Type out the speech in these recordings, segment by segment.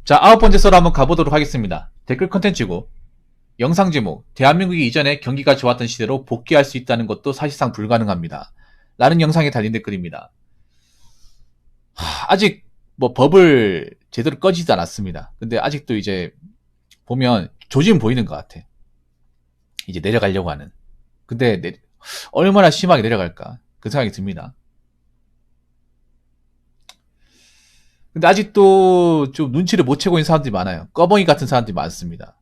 자, 9번째 썰 한번 가보도록 하겠습니다. 댓글 컨텐츠고, 영상 제목, 대한민국이 이전에 경기가 좋았던 시대로 복귀할 수 있다는 것도 사실상 불가능합니다. 라는 영상에 달린 댓글입니다. 아직 법을 제대로 꺼지지도 않았습니다. 근데 아직도 이제 보면 조짐은 보이는 것 같아. 이제 내려가려고 하는. 근데 얼마나 심하게 내려갈까? 그 생각이 듭니다. 근데 아직도 좀 눈치를 못 채고 있는 사람들이 많아요. 꺼벙이 같은 사람들이 많습니다.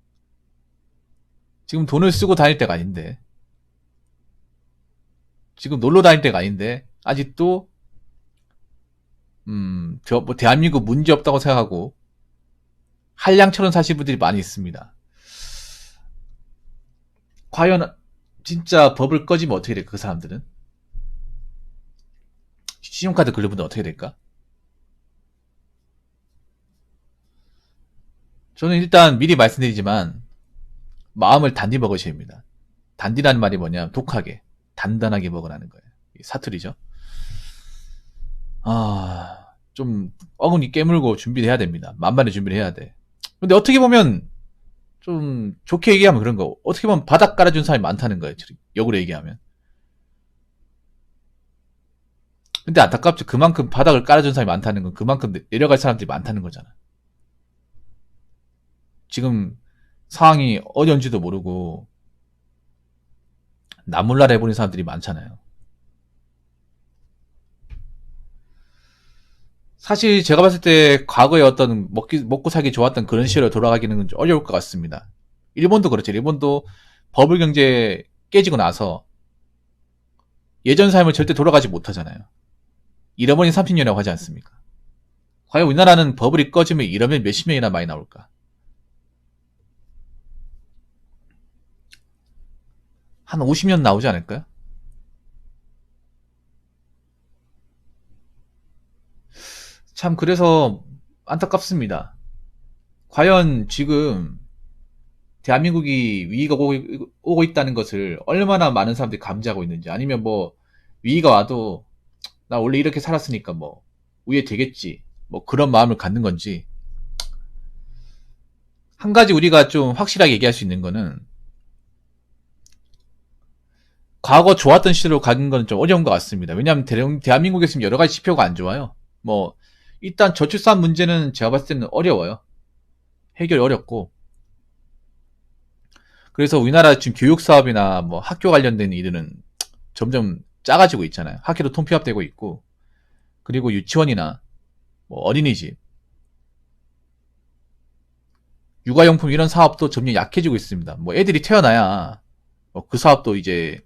지금 돈을 쓰고 다닐 때가 아닌데, 지금 놀러 다닐 때가 아닌데, 아직도 대한민국 문제 없다고 생각하고 한량처럼 사실 분들이 많이 있습니다. 과연 진짜 법을 꺼지면 어떻게 될까? 그 사람들은 신용카드 걸려보면 어떻게 될까? 저는 일단 미리 말씀드리지만 마음을 단디 먹으셔야 합니다. 단디라는 말이 뭐냐? 독하게, 단단하게 먹으라는 거예요. 사투리죠. 좀 어금니 깨물고 준비를 해야 됩니다. 만반의 준비를 해야 돼. 근데 어떻게 보면 좀 좋게 얘기하면 그런 거. 어떻게 보면 바닥 깔아준 사람이 많다는 거예요. 역으로 얘기하면. 근데 안타깝죠. 그만큼 바닥을 깔아준 사람이 많다는 건 그만큼 내려갈 사람들이 많다는 거잖아. 지금 상황이 어려운지도 모르고 나몰라라 해버린 사람들이 많잖아요. 사실 제가 봤을 때 과거에 어떤 먹고 살기 좋았던 그런 시절로 돌아가기는 좀 어려울 것 같습니다. 일본도 그렇죠. 일본도 버블 경제 깨지고 나서 예전 삶을 절대 돌아가지 못하잖아요. 잃어버린 30년이라고 하지 않습니까? 과연 우리나라는 버블이 꺼지면 이러면 몇십 년이나 많이 나올까? 한 50년 나오지 않을까요? 참 그래서 안타깝습니다. 과연 지금 대한민국이 위기가 오고 있다는 것을 얼마나 많은 사람들이 감지하고 있는지, 아니면 위기가 와도 나 원래 이렇게 살았으니까 위에 되겠지, 그런 마음을 갖는 건지. 한 가지 우리가 좀 확실하게 얘기할 수 있는 거는, 과거 좋았던 시대로 가는 건 좀 어려운 것 같습니다. 왜냐하면 대한민국에 지금 여러 가지 지표가 안 좋아요. 일단 저출산 문제는 제가 봤을 때는 어려워요. 해결이 어렵고. 그래서 우리나라 지금 교육 사업이나 학교 관련된 일들은 점점 작아지고 있잖아요. 학교도 통폐합되고 있고, 그리고 유치원이나 어린이집, 육아용품 이런 사업도 점점 약해지고 있습니다. 애들이 태어나야 그 사업도 이제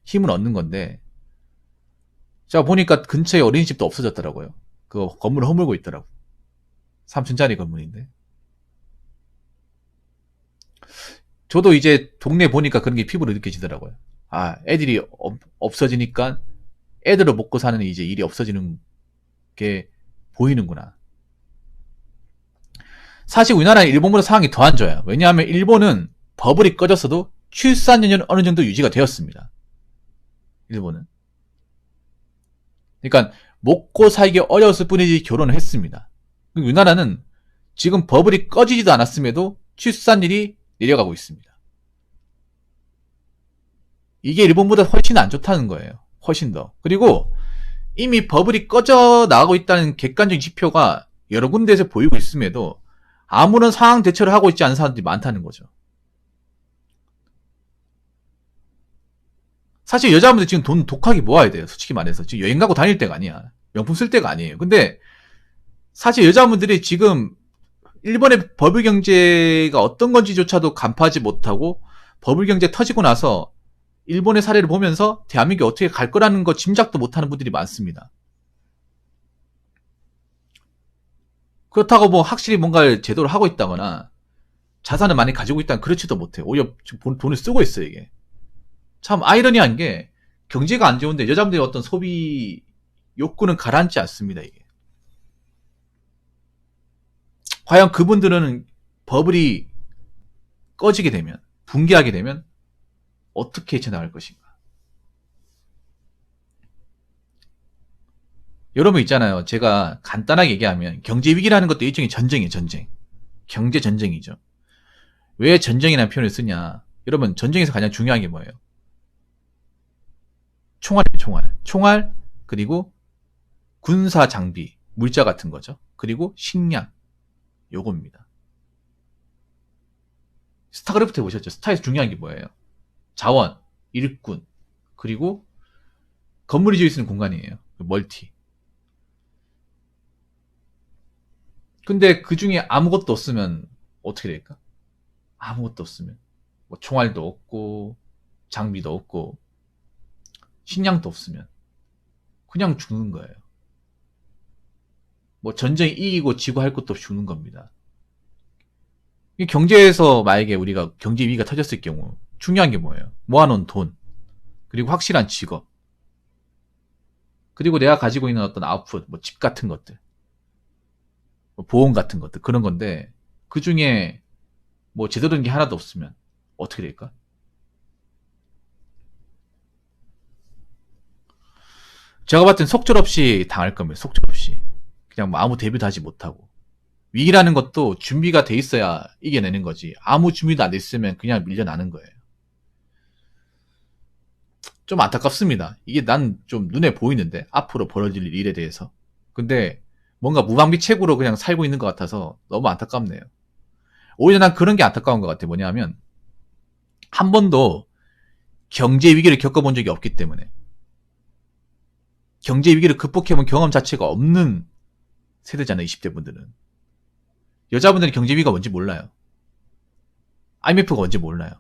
힘을 얻는 건데, 제가 보니까 근처에 어린이집도 없어졌더라고요. 그 건물을 허물고 있더라고. 3층짜리 건물인데. 저도 이제 동네 보니까 그런 게 피부로 느껴지더라고요. 애들이 없어지니까 애들을 먹고 사는 이제 일이 없어지는 게 보이는구나. 사실 우리나라는 일본보다 상황이 더 안 좋아요. 왜냐하면 일본은 버블이 꺼졌어도 출산연료는 어느 정도 유지가 되었습니다. 일본은. 그러니까 먹고 살기 어려웠을 뿐이지 결혼을 했습니다. 우리나라는 지금 버블이 꺼지지도 않았음에도 출산율이 내려가고 있습니다. 이게 일본보다 훨씬 안 좋다는 거예요. 훨씬 더. 그리고 이미 버블이 꺼져 나가고 있다는 객관적인 지표가 여러 군데에서 보이고 있음에도 아무런 상황 대처를 하고 있지 않은 사람들이 많다는 거죠. 사실 여자분들 지금 돈 독하게 모아야 돼요. 솔직히 말해서. 지금 여행 가고 다닐 때가 아니야. 명품 쓸 때가 아니에요. 근데 사실 여자분들이 지금 일본의 버블 경제가 어떤 건지조차도 간파하지 못하고 버블 경제 터지고 나서 일본의 사례를 보면서 대한민국이 어떻게 갈 거라는 거 짐작도 못하는 분들이 많습니다. 그렇다고 확실히 뭔가를 제대로 하고 있다거나 자산을 많이 가지고 있다는 그렇지도 못해요. 오히려 돈을 쓰고 있어요, 이게. 참 아이러니한 게 경제가 안 좋은데 여자분들의 어떤 소비 욕구는 가라앉지 않습니다, 이게. 과연 그분들은 버블이 꺼지게 되면, 붕괴하게 되면 어떻게 헤쳐나갈 것인가? 여러분 있잖아요. 제가 간단하게 얘기하면 경제 위기라는 것도 일종의 전쟁이에요, 전쟁. 경제 전쟁이죠. 왜 전쟁이라는 표현을 쓰냐? 여러분, 전쟁에서 가장 중요한 게 뭐예요? 총알이에요, 총알. 총알, 그리고 군사 장비, 물자 같은 거죠. 그리고 식량, 요겁니다. 스타크래프트 보셨죠? 스타에서 중요한 게 뭐예요? 자원, 일꾼, 그리고 건물이 지어 있는 공간이에요. 멀티. 근데 그 중에 아무것도 없으면 어떻게 될까? 아무것도 없으면. 뭐 총알도 없고, 장비도 없고, 식량도 없으면. 그냥 죽는 거예요. 뭐 전쟁이 이기고 지고 할 것도 없이 죽는 겁니다. 이 경제에서 만약에 우리가 경제 위기가 터졌을 경우 중요한 게 뭐예요? 모아놓은 돈, 그리고 확실한 직업, 그리고 내가 가지고 있는 어떤 아웃풋, 뭐 집 같은 것들, 뭐 보험 같은 것들, 그런 건데 그 중에 뭐 제대로 된 게 하나도 없으면 어떻게 될까? 제가 봤을 땐 속절없이 당할 겁니다. 속절없이. 그냥 뭐 아무 대비도 하지 못하고. 위기라는 것도 준비가 돼 있어야 이겨내는 거지. 아무 준비도 안 돼 있으면 그냥 밀려나는 거예요. 좀 안타깝습니다. 이게 난 좀 눈에 보이는데, 앞으로 벌어질 일에 대해서. 근데 뭔가 무방비책으로 그냥 살고 있는 것 같아서 너무 안타깝네요. 오히려 난 그런 게 안타까운 것 같아요. 뭐냐면 한 번도 경제 위기를 겪어본 적이 없기 때문에, 경제 위기를 극복해본 경험 자체가 없는 세대잖아요. 20대 분들은. 여자분들은 경제 위기가 뭔지 몰라요. IMF가 뭔지 몰라요.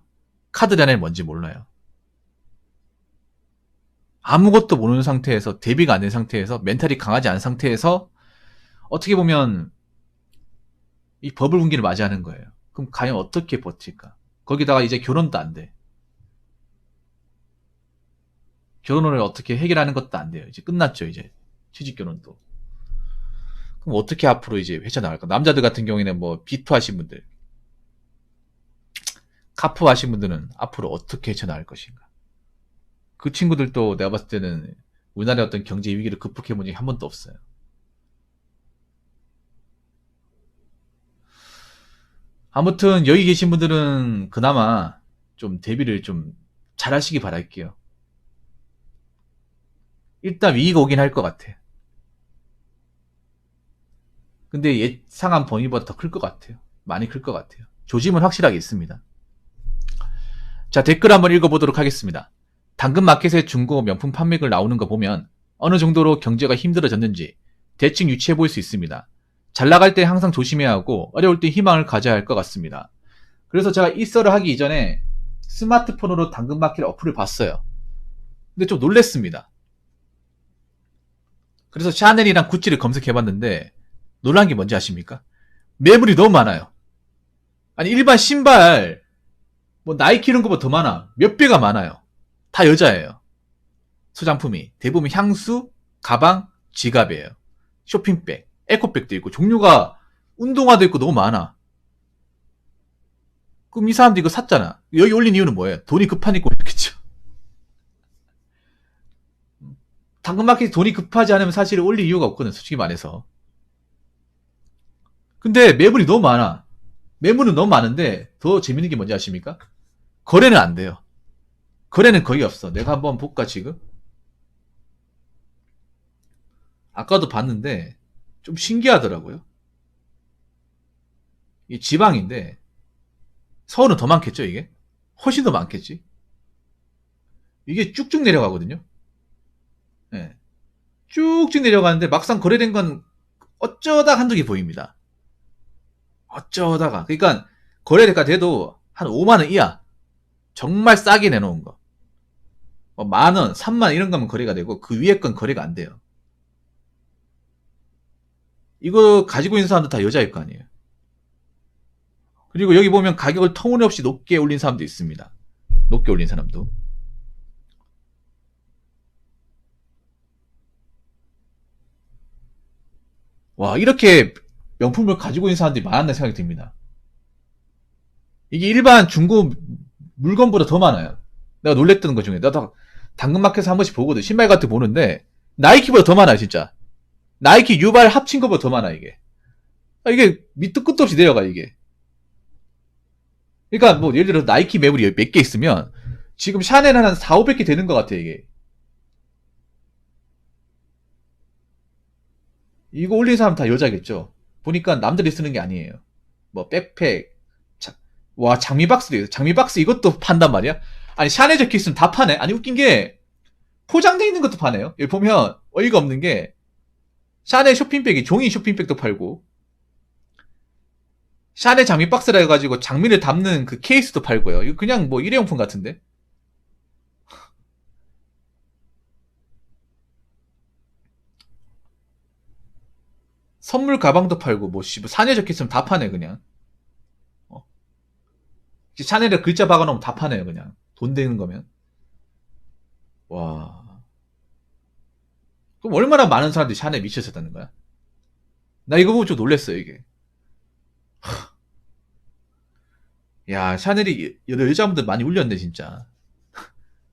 카드 단위는 뭔지 몰라요. 아무것도 모르는 상태에서, 대비가 안 된 상태에서, 멘탈이 강하지 않은 상태에서 어떻게 보면 이 버블 분기를 맞이하는 거예요. 그럼 과연 어떻게 버틸까? 거기다가 이제 결혼도 안 돼. 결혼을 어떻게 해결하는 것도 안 돼요. 이제 끝났죠. 이제 취직 결혼도. 그럼 어떻게 앞으로 이제 헤쳐나갈까? 남자들 같은 경우에는 뭐 비투 하신 분들, 카프 하신 분들은 앞으로 어떻게 헤쳐나갈 것인가? 그 친구들도 내가 봤을 때는 우리나라의 어떤 경제 위기를 극복해본 적이 한 번도 없어요. 아무튼 여기 계신 분들은 그나마 좀 대비를 좀 잘하시기 바랄게요. 일단 위기가 오긴 할 것 같아. 근데 예상한 범위보다 더 클 것 같아요. 많이 클 것 같아요. 조짐은 확실하게 있습니다. 자, 댓글 한번 읽어보도록 하겠습니다. 당근마켓의 중고 명품 판매글 나오는 거 보면 어느 정도로 경제가 힘들어졌는지 대충 유추해 볼 수 있습니다. 잘 나갈 때 항상 조심해야 하고 어려울 때 희망을 가져야 할 것 같습니다. 그래서 제가 이 썰을 하기 이전에 스마트폰으로 당근마켓 어플을 봤어요. 근데 좀 놀랬습니다. 그래서 샤넬이랑 구찌를 검색해봤는데 놀란 게 뭔지 아십니까? 매물이 너무 많아요. 아니 일반 신발 뭐 나이키 이런 거보다 더 많아. 몇 배가 많아요. 다 여자예요. 소장품이 대부분 향수, 가방, 지갑이에요. 쇼핑백, 에코백도 있고 종류가 운동화도 있고 너무 많아. 그럼 이 사람들 이거 샀잖아. 여기 올린 이유는 뭐예요? 돈이 급하니까 올렸겠죠. 당근마켓이 돈이 급하지 않으면 사실 올릴 이유가 없거든, 솔직히 말해서. 근데 매물이 너무 많아. 매물은 너무 많은데 더 재밌는 게 뭔지 아십니까? 거래는 안 돼요. 거래는 거의 없어. 내가 한번 볼까 지금? 아까도 봤는데 좀 신기하더라고요. 이 지방인데 서울은 더 많겠죠 이게? 훨씬 더 많겠지? 이게 쭉쭉 내려가거든요. 네. 쭉쭉 내려가는데 막상 거래된 건 어쩌다 한두 개 보입니다. 어쩌다가. 그러니까 거래가 돼도 한 5만원 이하. 정말 싸게 내놓은 거. 뭐 만원, 3만원 이런 거면 거래가 되고 그 위에 건 거래가 안 돼요. 이거 가지고 있는 사람들 다 여자일 거 아니에요. 그리고 여기 보면 가격을 터무니없이 높게 올린 사람도 있습니다. 높게 올린 사람도. 와, 이렇게 명품을 가지고 있는 사람들이 많았나 생각이 듭니다. 이게 일반 중고 물건보다 더 많아요. 내가 놀랬던 것 중에. 나도 당근마켓에서 한 번씩 보거든. 신발 같은 거 보는데 나이키보다 더 많아요, 진짜. 나이키 유발 합친 것보다 더 많아, 이게. 이게 밑도 끝도 없이 내려가, 이게. 그러니까 뭐 예를 들어 나이키 매물이 몇 개 있으면 지금 샤넬은 한 4, 500개 되는 것 같아 이게. 이거 올린 사람 다 여자겠죠. 보니까 남들이 쓰는 게 아니에요. 뭐 백팩, 와 장미박스도 있어. 장미박스 이것도 판단 말이야? 아니 샤넬 적혀있으면 다 파네. 아니 웃긴 게 포장돼 있는 것도 파네요. 여기 보면 어이가 없는 게 샤넬 쇼핑백이 종이 쇼핑백도 팔고 샤넬 장미박스라 해가지고 장미를 담는 그 케이스도 팔고요. 이거 그냥 뭐 일회용품 같은데. 선물 가방도 팔고 뭐 샤넬 적혀있으면 다 파네 그냥. 어. 샤넬에 글자 박아놓으면 다 파네요 그냥. 돈 되는 거면. 와. 그럼 얼마나 많은 사람들이 샤넬 미쳤었다는 거야? 나 이거 보고 좀 놀랬어요 이게. 야 샤넬이 여자분들 많이 울렸네 진짜.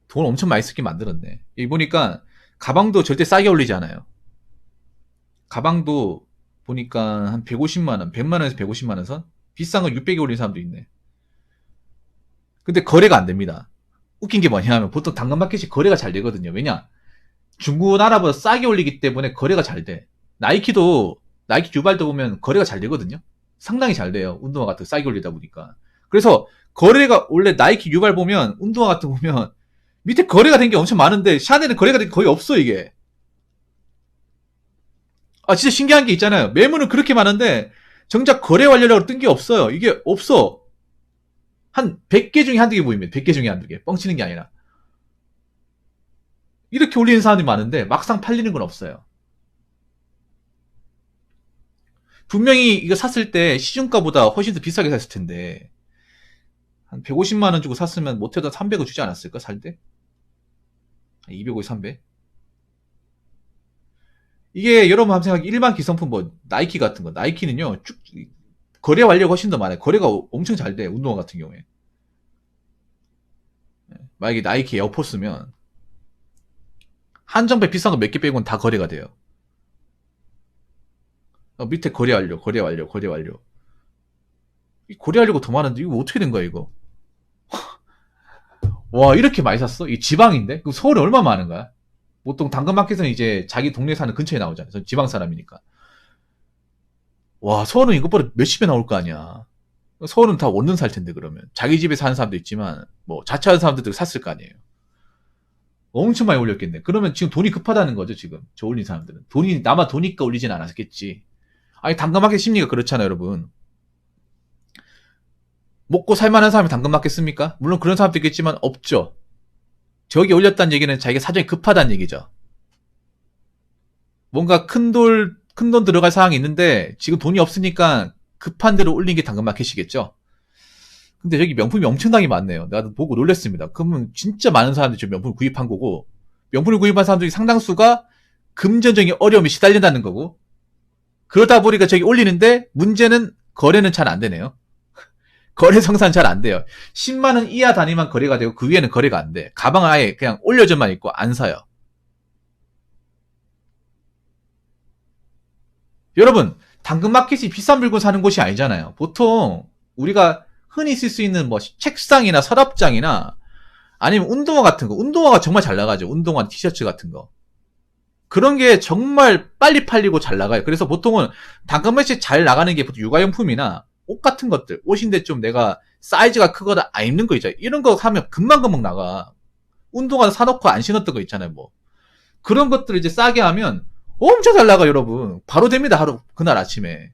돈 엄청 많이 쓰게 만들었네. 여기 보니까 가방도 절대 싸게 올리지 않아요. 가방도 보니까 한 150만원, 100만원에서 150만원 선? 비싼 거 600에 올린 사람도 있네. 근데 거래가 안 됩니다. 웃긴 게 뭐냐면 보통 당근마켓이 거래가 잘 되거든요. 왜냐? 중고나라보다 싸게 올리기 때문에 거래가 잘 돼. 나이키도, 나이키 유발도 보면 거래가 잘 되거든요. 상당히 잘 돼요. 운동화 같은 거 싸게 올리다 보니까. 그래서 거래가, 원래 나이키 유발 보면, 운동화 같은 거 보면, 밑에 거래가 된 게 엄청 많은데, 샤넬은 거래가 된 게 거의 없어, 이게. 아, 진짜 신기한 게 있잖아요. 매물은 그렇게 많은데, 정작 거래 완료라고 뜬 게 없어요. 이게 없어. 한 100개 중에 한두 개 보입니다. 100개 중에 한두 개. 뻥치는 게 아니라. 이렇게 올리는 사람들이 많은데, 막상 팔리는 건 없어요. 분명히 이거 샀을 때 시중가보다 훨씬 더 비싸게 샀을 텐데, 한 150만원 주고 샀으면 못해도 300원 주지 않았을까, 살 때? 250, 300? 이게 여러분 한번 생각해 일반 기성품 뭐 나이키 같은 거 나이키는요 쭉 거래 완료가 훨씬 더 많아요. 거래가 엄청 잘 돼. 운동화 같은 경우에 만약에 나이키 에어포스면 한정배 비싼 거 몇 개 빼고는 다 거래가 돼요. 밑에 거래 완료, 거래 완료, 거래 완료. 이 거래 완료가 더 많은데 이거 어떻게 된 거야 이거? 와 이렇게 많이 샀어? 이 지방인데? 그럼 서울에 얼마 많은 거야? 보통 당근마켓은 이제 자기 동네 사는 근처에 나오잖아요. 저 지방 사람이니까. 와 서울은 이것보다 몇십 배 나올 거 아니야. 서울은 다 원룸 살 텐데 그러면 자기 집에 사는 사람도 있지만 뭐 자취하는 사람들도 샀을 거 아니에요. 엄청 많이 올렸겠네. 그러면 지금 돈이 급하다는 거죠 지금 저 올린 사람들은. 돈이 나만 돈이니까 올리진 않았겠지. 아니 당근마켓 심리가 그렇잖아요 여러분. 먹고 살만한 사람이 당근마켓 씁니까? 물론 그런 사람도 있겠지만 없죠. 저기 올렸다는 얘기는 자기가 사정이 급하다는 얘기죠. 뭔가 큰 돈 들어갈 상황이 있는데 지금 돈이 없으니까 급한 대로 올린 게 당근마켓이겠죠. 근데 저기 명품이 엄청나게 많네요. 나도 보고 놀랐습니다. 그러면 진짜 많은 사람들이 저 명품을 구입한 거고, 명품을 구입한 사람들이 상당수가 금전적인 어려움에 시달린다는 거고, 그러다 보니까 저기 올리는데 문제는 거래는 잘 안 되네요. 거래 성사는 잘 안 돼요. 10만원 이하 단위만 거래가 되고 그 위에는 거래가 안 돼. 가방은 아예 그냥 올려져만 있고 안 사요. 여러분, 당근마켓이 비싼 물건 사는 곳이 아니잖아요. 보통 우리가 흔히 쓸 수 있는 뭐 책상이나 서랍장이나 아니면 운동화 같은 거, 운동화가 정말 잘 나가죠. 운동화 티셔츠 같은 거. 그런 게 정말 빨리 팔리고 잘 나가요. 그래서 보통은 당근마켓이 잘 나가는 게 보통 육아용품이나 옷 같은 것들. 옷인데 좀 내가 사이즈가 크거나 안 입는 거 있잖아요. 이런 거 사면 금방금방 나가. 운동화 사놓고 안 신었던 거 있잖아요. 뭐. 그런 것들을 이제 싸게 하면 엄청 잘 나가 여러분. 바로 됩니다. 하루 그날 아침에.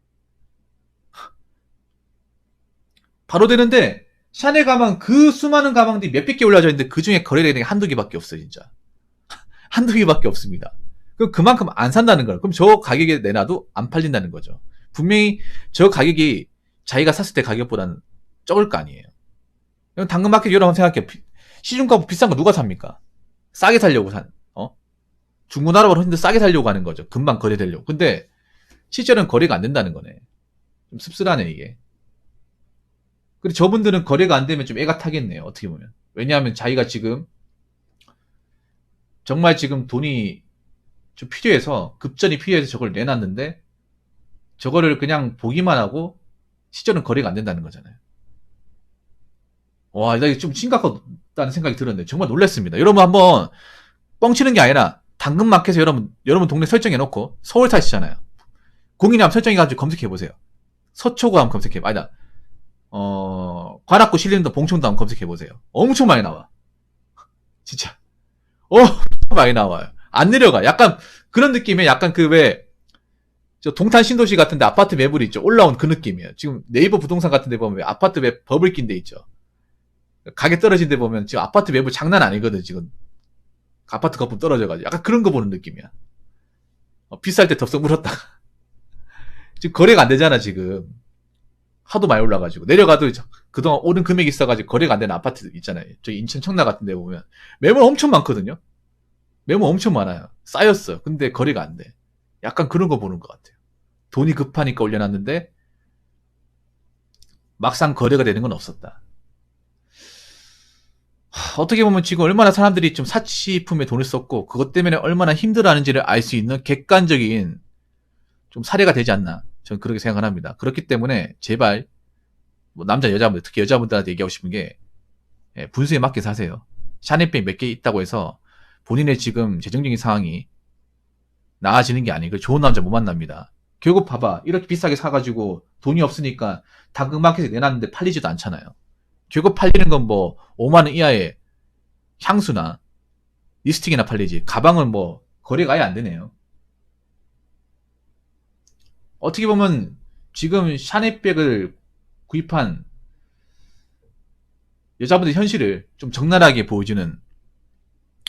바로 되는데 샤넬 가방 그 수많은 가방들이 몇백 개 올라져 있는데 그 중에 거래되는 게 한두 개밖에 없어요 진짜. 한두 개밖에 없습니다. 그럼 그만큼 안 산다는 거예요. 그럼 저 가격에 내놔도 안 팔린다는 거죠. 분명히 저 가격이 자기가 샀을 때 가격보다는 적을 거 아니에요. 당근마켓 여러분 생각해. 시중가 비싼 거 누가 삽니까? 싸게 살려고 중고나라보다 훨씬 더 싸게 살려고 하는 거죠. 금방 거래되려고. 근데 실제로는 거래가 안 된다는 거네. 좀 씁쓸하네 이게. 그리고 저분들은 거래가 안 되면 좀 애가 타겠네요. 어떻게 보면. 왜냐하면 자기가 지금 정말 지금 돈이 좀 필요해서 급전이 필요해서 저걸 내놨는데 저거를 그냥 보기만 하고 실제로는 거래가 안 된다는 거잖아요. 와, 이게 좀 심각하다는 생각이 들었는데 정말 놀랐습니다. 여러분 한번 뻥치는 게 아니라 당근마켓에 여러분 동네 설정해놓고 서울 사시잖아요. 공인이 한번 설정해가지고 검색해보세요. 서초구 한번 검색해. 아니다. 관악구 신림도 봉천도 한번 검색해보세요. 엄청 많이 나와. 진짜. 많이 나와요. 안 내려가. 약간 그런 느낌에 약간 그 왜 저 동탄 신도시 같은데 아파트 매물이 있죠. 올라온 그 느낌이에요. 지금 네이버 부동산 같은데 보면 왜 아파트 왜 버블 낀 데 있죠. 가격 떨어진 데 보면 지금 아파트 매물 장난 아니거든. 지금 아파트 거품 떨어져가지고 약간 그런 거 보는 느낌이야. 비쌀 때 덥석 물었다가 지금 거래가 안 되잖아 지금. 하도 많이 올라가지고 내려가도 그동안 오른 금액이 있어가지고 거래가 안 되는 아파트 있잖아요. 저희 인천 청라 같은 데 보면 매물 엄청 많거든요. 매물 엄청 많아요. 쌓였어. 근데 거래가 안 돼. 약간 그런 거 보는 것 같아요. 돈이 급하니까 올려놨는데 막상 거래가 되는 건 없었다. 어떻게 보면 지금 얼마나 사람들이 좀 사치품에 돈을 썼고 그것 때문에 얼마나 힘들어하는지를 알 수 있는 객관적인 좀 사례가 되지 않나 저는 그렇게 생각을 합니다. 그렇기 때문에 제발 뭐 남자 여자분들 특히 여자분들한테 얘기하고 싶은 게 분수에 맞게 사세요. 샤넬백 몇 개 있다고 해서 본인의 지금 재정적인 상황이 나아지는 게 아니고 좋은 남자 못 만납니다. 결국 봐봐 이렇게 비싸게 사가지고 돈이 없으니까 당근마켓에 내놨는데 팔리지도 않잖아요. 결국 팔리는 건 뭐 5만 원 이하의 향수나 립스틱이나 팔리지 가방은 뭐 거래가 아예 안 되네요. 어떻게 보면 지금 샤넬백을 구입한 여자분들 현실을 좀 적나라하게 보여주는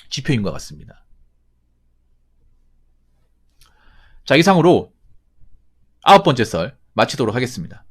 지표인 것 같습니다. 자, 이상으로 9번째 썰 마치도록 하겠습니다.